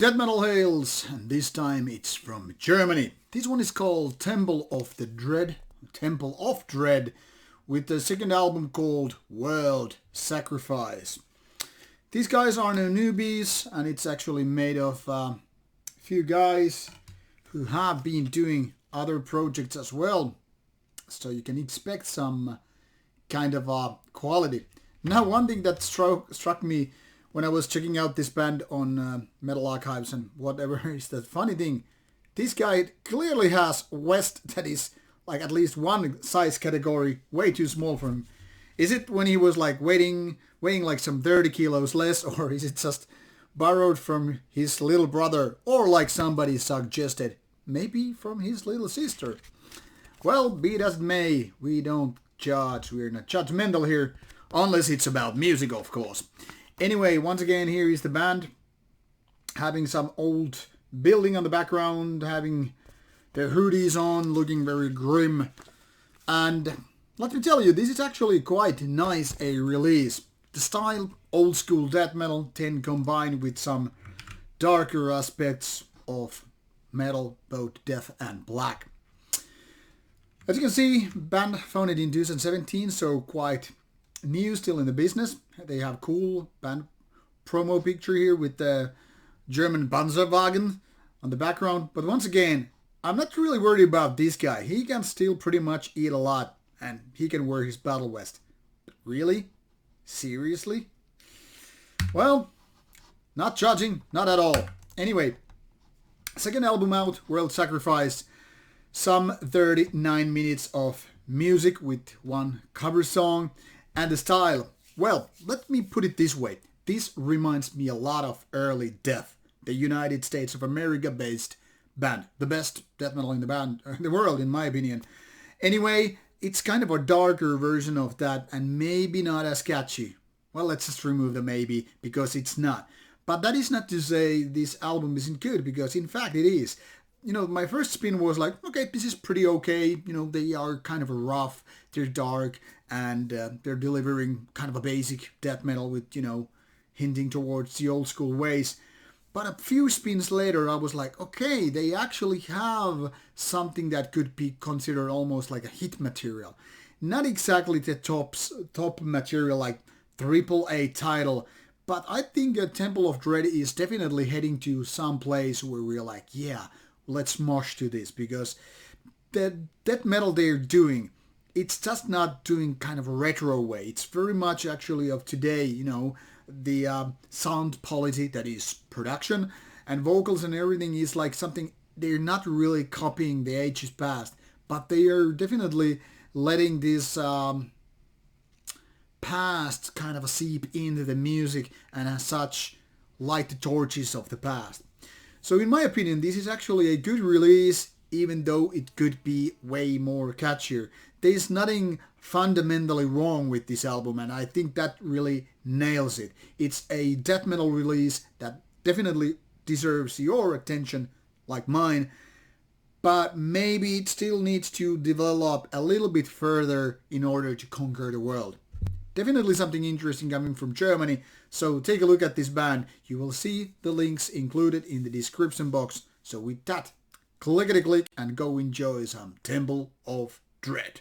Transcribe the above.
Death Metal Hails, and this time it's from Germany. This one is called Temple of Dread, with the second album called World Sacrifice. These guys are no newbies, and it's actually made of a few guys who have been doing other projects as well. So you can expect some kind of quality. Now, one thing that struck me when I was checking out this band on Metal Archives and whatever is the funny thing, this guy clearly has West that is like at least one size category way too small for him. Is it when he was like weighing like some 30 kilos less, or is it just borrowed from his little brother, or like somebody suggested, maybe from his little sister? Well, be it as it may, we don't judge, we're not judgmental here, unless it's about music, of course. Anyway, once again, here is the band, having some old building on the background, having their hoodies on, looking very grim. And let me tell you, this is actually quite nice a release. The style, old school death metal, then combined with some darker aspects of metal, both death and black. As you can see, band founded in 2017, so quite new, still in the business. They have cool band promo picture here with the German Panzerwagen on the background. But once again, I'm not really worried about this guy. He can still pretty much eat a lot, and he can wear his battle vest. But really? Seriously? Well, not judging, not at all. Anyway, second album out, World Sacrifice. Some 39 minutes of music with one cover song. And the style, well, let me put it this way. This reminds me a lot of early Death, the United States of America based band. The best death metal in the world, in my opinion. Anyway, it's kind of a darker version of that, and maybe not as catchy. Well, let's just remove the maybe, because it's not. But that is not to say this album isn't good, because in fact it is. You know, my first spin was like, okay, this is pretty okay. You know, they are kind of rough, they're dark, and they're delivering kind of a basic death metal with, you know, hinting towards the old school ways. But a few spins later, I was like, okay, they actually have something that could be considered almost like a hit material. Not exactly the top material like AAA title, but I think Temple of Dread is definitely heading to some place where we're like, yeah, let's mosh to this, because the death metal they're doing, it's just not doing kind of a retro way. It's very much actually of today, you know, the sound quality that is production and vocals and everything is like something they're not really copying the ages past, but they are definitely letting this past kind of seep into the music and as such light the torches of the past. So in my opinion, this is actually a good release, even though it could be way more catchier. There's nothing fundamentally wrong with this album, and I think that really nails it. It's a death metal release that definitely deserves your attention, like mine, but maybe it still needs to develop a little bit further in order to conquer the world. Definitely something interesting coming from Germany, so take a look at this band. You will see the links included in the description box. So with that, clickety-click and go enjoy some Temple of Dread.